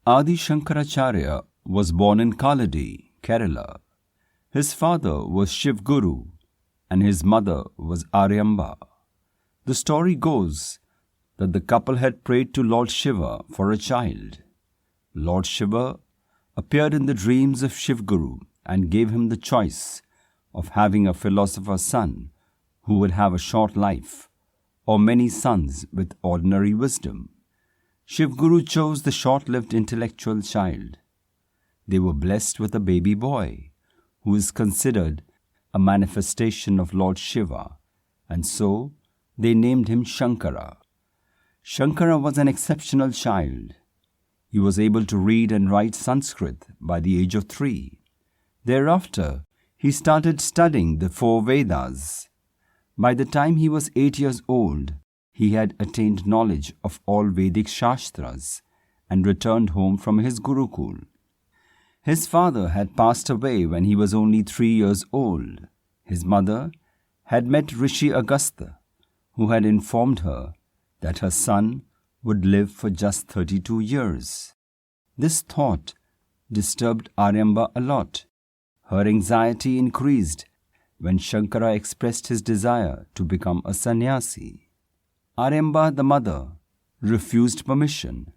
Adi Shankaracharya was born in Kalady, Kerala. His father was Shiv Guru and his mother was Aryamba. The story goes that the couple had prayed to Lord Shiva for a child. Lord Shiva appeared in the dreams of Shiv Guru and gave him the choice of having a philosopher's son who would have a short life, or many sons with ordinary wisdom. Shiv Guru chose the short-lived intellectual child. They were blessed with a baby boy, who is considered a manifestation of Lord Shiva, and so they named him Shankara. Shankara was an exceptional child. He was able to read and write Sanskrit by the age of 3. Thereafter, he started studying the 4 Vedas. By the time he was 8 years old, he had attained knowledge of all Vedic Shastras and returned home from his Gurukul. His father had passed away when he was only 3 years old. His mother had met Rishi Agastya, who had informed her that her son would live for just 32 years. This thought disturbed Aryamba a lot. Her anxiety increased when Shankara expressed his desire to become a sannyasi. Aryamba, the mother, refused permission,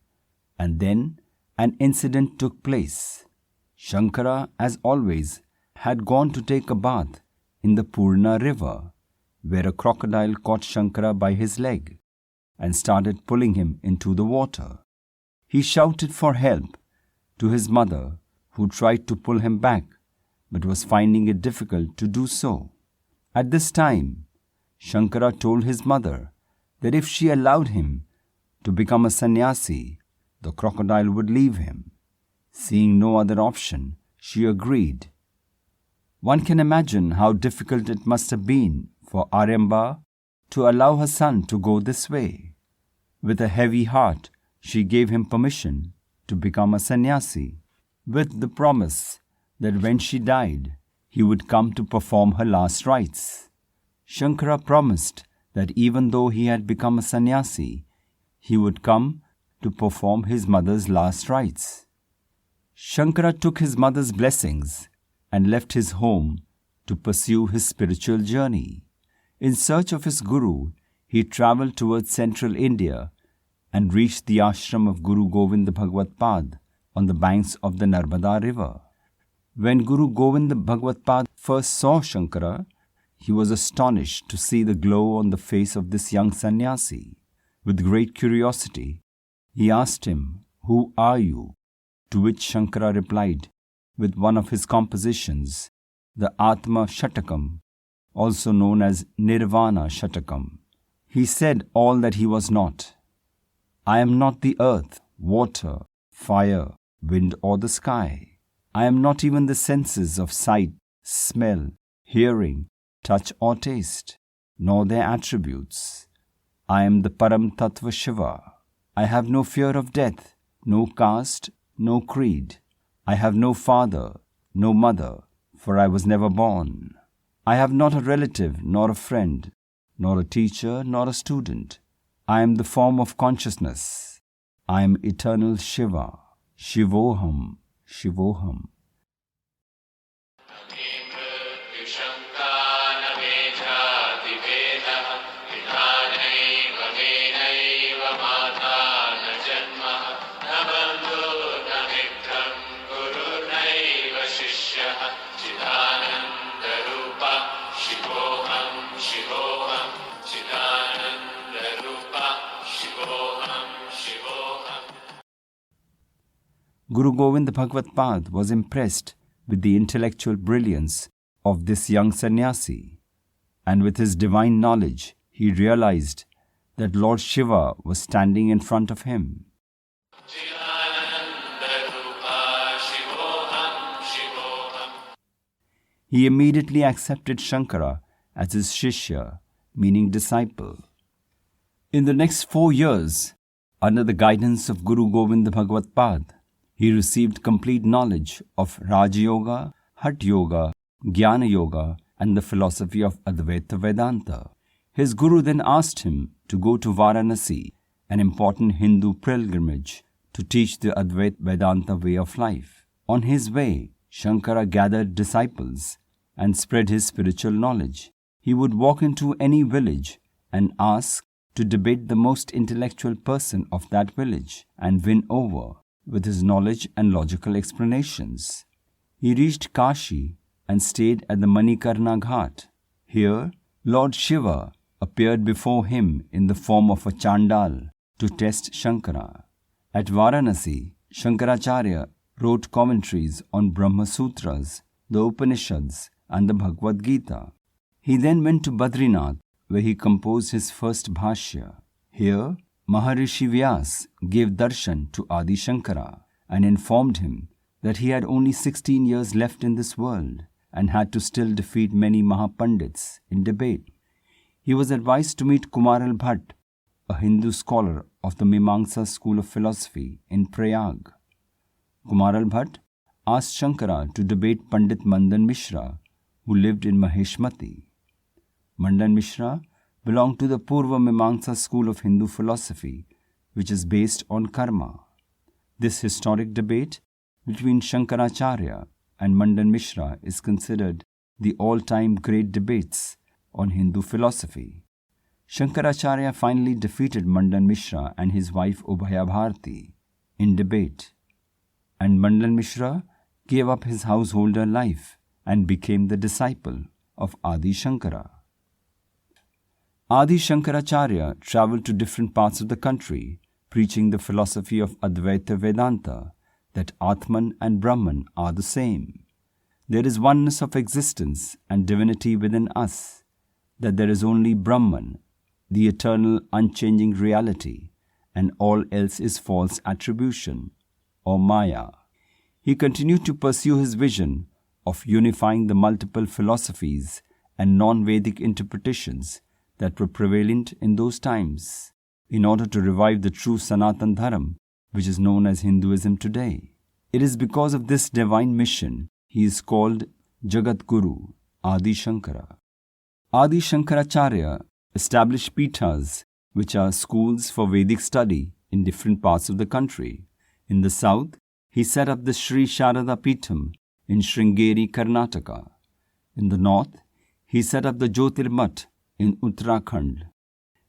and then an incident took place. Shankara, as always, had gone to take a bath in the Purna river, where a crocodile caught Shankara by his leg and started pulling him into the water. He shouted for help to his mother, who tried to pull him back, but was finding it difficult to do so. At this time, Shankara told his mother that if she allowed him to become a sannyasi, the crocodile would leave him. Seeing no other option, she agreed. One can imagine how difficult it must have been for Aryamba to allow her son to go this way. With a heavy heart, she gave him permission to become a sannyasi, with the promise that when she died, he would come to perform her last rites. Shankara promised that even though he had become a sannyasi, he would come to perform his mother's last rites. Shankara took his mother's blessings and left his home to pursue his spiritual journey. In search of his guru, he travelled towards central India and reached the ashram of Guru Govind Bhagavad Pad on the banks of the Narmada river. When Guru Govind Bhagavad Pad first saw Shankara, he was astonished to see the glow on the face of this young sannyasi. With great curiosity, he asked him, "Who are you?" To which Shankara replied with one of his compositions, the Atma Shatakam, also known as Nirvana Shatakam. He said all that he was not. "I am not the earth, water, fire, wind or the sky. I am not even the senses of sight, smell, hearing, touch or taste, nor their attributes. I am the Param Tattva Shiva. I have no fear of death, no caste, no creed. I have no father, no mother, for I was never born. I have not a relative, nor a friend, nor a teacher, nor a student. I am the form of consciousness. I am eternal Shiva. Shivoham, Shivoham." Guru Govind Bhagavad Pad was impressed with the intellectual brilliance of this young sannyasi, and with his divine knowledge, he realized that Lord Shiva was standing in front of him. He immediately accepted Shankara as his Shishya, meaning disciple. In the next 4 years, under the guidance of Guru Govind Bhagavad Pad, he received complete knowledge of Raj Yoga, Hatha Yoga, Jnana Yoga, and the philosophy of Advaita Vedanta. His guru then asked him to go to Varanasi, an important Hindu pilgrimage, to teach the Advaita Vedanta way of life. On his way, Shankara gathered disciples and spread his spiritual knowledge. He would walk into any village and ask to debate the most intellectual person of that village and win over with his knowledge and logical explanations. He reached Kashi and stayed at the Manikarna Ghat. Here, Lord Shiva appeared before him in the form of a Chandal to test Shankara. At Varanasi, Shankaracharya wrote commentaries on Brahma Sutras, the Upanishads, and the Bhagavad Gita. He then went to Badrinath, where he composed his first Bhashya. Here, Maharishi Vyas gave darshan to Adi Shankara and informed him that he had only 16 years left in this world and had to still defeat many Mahapandits in debate. He was advised to meet Kumaral Bhatt, a Hindu scholar of the Mimamsa school of philosophy in Prayag. Kumaral Bhatt asked Shankara to debate Pandit Mandan Mishra, who lived in Maheshmati. Mandan Mishra belonged to the Purva Mimamsa school of Hindu philosophy, which is based on karma. This historic debate between Shankaracharya and Mandan Mishra is considered the all-time great debates on Hindu philosophy. Shankaracharya finally defeated Mandan Mishra and his wife Ubhaya Bharati in debate, and Mandan Mishra gave up his householder life and became the disciple of Adi Shankara. Adi Shankaracharya travelled to different parts of the country, preaching the philosophy of Advaita Vedanta, that Atman and Brahman are the same. There is oneness of existence and divinity within us, that there is only Brahman, the eternal unchanging reality, and all else is false attribution, or Maya. He continued to pursue his vision of unifying the multiple philosophies and non-Vedic interpretations that were prevalent in those times, in order to revive the true Sanatan Dharma, which is known as Hinduism today. It is because of this divine mission he is called Jagat Guru, Adi Shankara. Adi Shankaracharya established Peethas, which are schools for Vedic study in different parts of the country. In the south, he set up the Sri Sharada Peetham in Sringeri, Karnataka. In the north, he set up the Jyotirmath in Uttarakhand.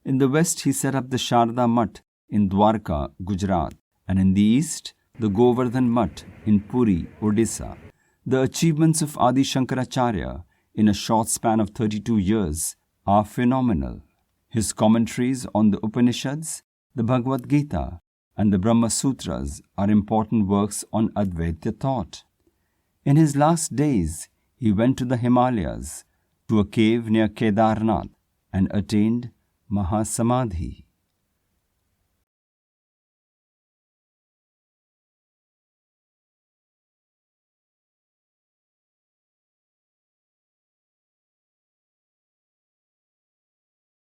In the west, he set up the Sharda Math in Dwarka, Gujarat. And in the east, the Govardhan Math in Puri, Odisha. The achievements of Adi Shankaracharya in a short span of 32 years are phenomenal. His commentaries on the Upanishads, the Bhagavad Gita, and the Brahma Sutras are important works on Advaita thought. In his last days, he went to the Himalayas, to a cave near Kedarnath, and attained Mahasamadhi.